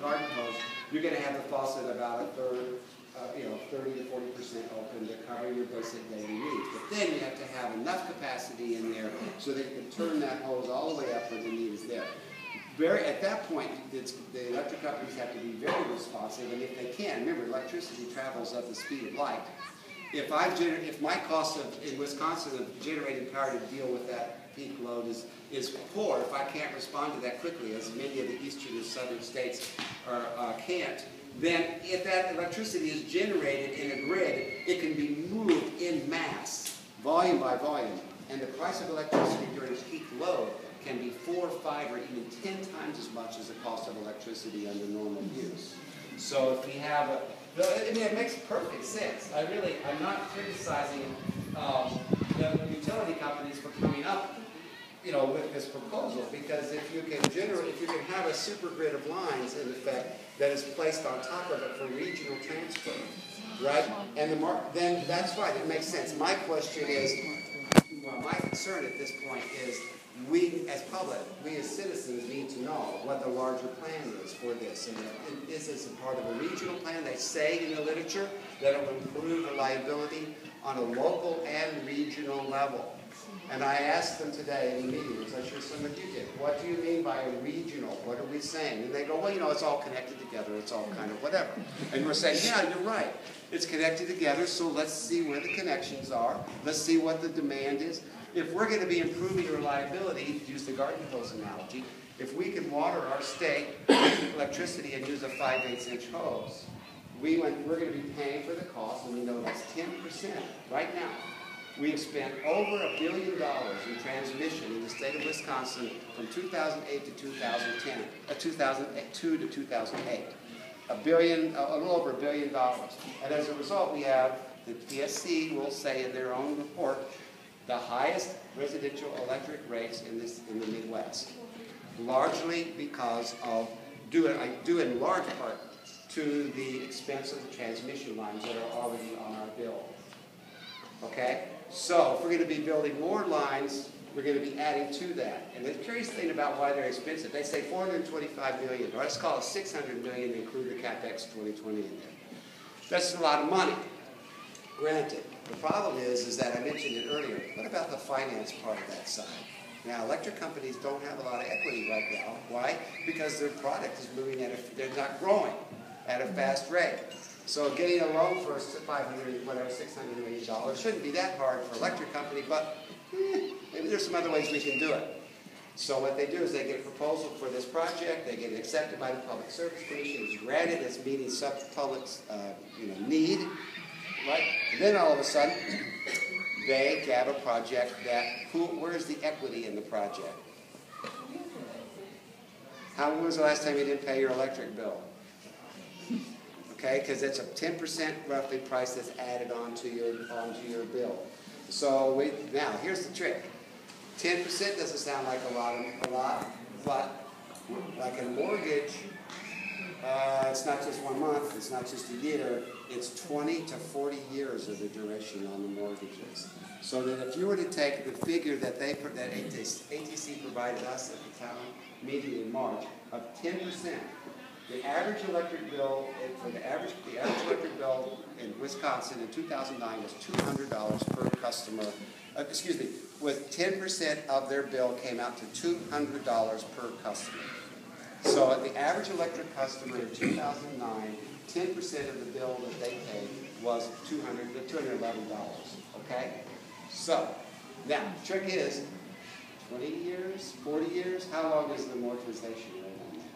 garden hose, you're going to have the faucet about a third, 30 to 40% open to cover your basic daily needs. But then you have to have enough capacity in there so that you can turn that hose all the way up when the need is there. At that point, the electric companies have to be very responsive, and if they can, remember, electricity travels at the speed of light. If my cost in Wisconsin of generating power to deal with that peak load is poor, if I can't respond to that quickly, as many of the eastern and southern states can't, then if that electricity is generated in a grid, it can be moved in mass, volume by volume, and the price of electricity during peak load can be 4, 5, or even 10 times as much as the cost of electricity under normal use. So if we have it makes perfect sense. I'm not criticizing the utility companies for coming up, with this proposal, because if you can have a super grid of lines in effect that is placed on top of it for regional transfer, right? And then that's fine. It makes sense. My question is, my concern at this point is, we as public, we as citizens need to know what the larger plan is for this. And is this a part of a regional plan? They say in the literature that it will improve reliability on a local and regional level. And I asked them today in the meeting, as I'm sure some of you did, what do you mean by a regional? What are we saying? And they go, well, it's all connected together. It's all kind of whatever. And we're saying, yeah, you're right. It's connected together, so let's see where the connections are. Let's see what the demand is. If we're going to be improving reliability, to use the garden hose analogy, if we can water our state with electricity and use a 5/8" hose, we're going to be paying for the cost, and we know that's 10% right now. We've spent over $1 billion in transmission in the state of Wisconsin from 2008 to 2010, 2002 to 2008. A little over $1 billion. And as a result, we have, the PSC will say in their own report, the highest residential electric rates in the Midwest, largely because of, due in large part to the expense of the transmission lines that are already on our bill. Okay? So if we're going to be building more lines, we're going to be adding to that. And the curious thing about why they're expensive, they say $425 million, or let's call it $600 million, include the CapEx 2020 in there. That's a lot of money. Granted, the problem is that I mentioned it earlier. What about the finance part of that side? Now, electric companies don't have a lot of equity right now. Why? Because their product is moving they're not growing at a fast rate. So getting a loan for $600 million shouldn't be that hard for an electric company, but maybe there's some other ways we can do it. So what they do is they get a proposal for this project, they get it accepted by the Public Service Commission, it's granted, it's meeting some public's need. Right? And then all of a sudden, they have a project where's the equity in the project? When was the last time you didn't pay your electric bill? Okay, because it's a 10% roughly price that's added onto your bill. So now, here's the trick. 10% doesn't sound like a lot, but like a mortgage, it's not just 1 month, it's not just a year, it's 20 to 40 years of the duration on the mortgages. So that if you were to take the figure that ATC provided us at the town meeting in March of 10%, the average electric bill electric bill in Wisconsin in 2009 was $200 per customer. With 10% of their bill came out to $200 per customer. So the average electric customer in 2009, 10% of the bill that they paid was $211. Okay? So, now, the trick is, 20 years, 40 years, how long is the amortization rate on that?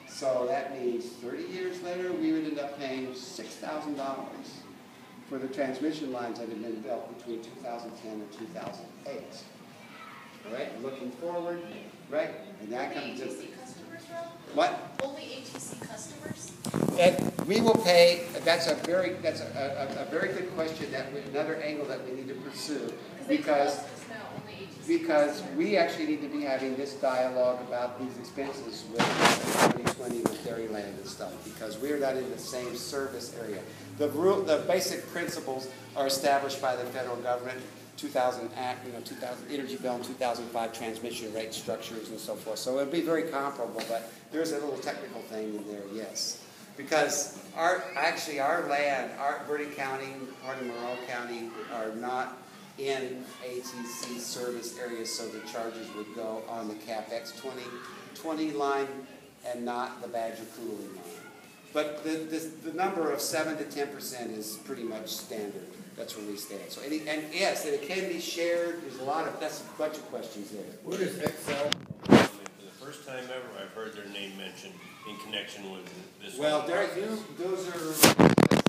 So that means 30 years later, we would end up paying $6,000 for the transmission lines that had been built between 2010 and 2008. All right, looking forward, right? And that comes to what? Only ATC customers? And we will pay. That's a very good question. Another angle that we need to pursue because we actually need to be having this dialogue about these expenses with 2020 with Dairyland and stuff because we're not in the same service area. The basic principles are established by the federal government 2000 Act, 2000 Energy Bill and 2005 transmission rate structures and so forth. So it'll be very comparable, but there's a little technical thing in there, yes. Because our land, Bertie County, part of Monroe County are not in ATC service areas, so the charges would go on the CapEx 2020 line and not the Badger Coulee line. But the number of 7 to 10% is pretty much standard. That's where we stand. So and yes, and it can be shared. That's a bunch of questions there. What is Excel? For the first time ever, I've heard their name mentioned in connection with this. Well, those are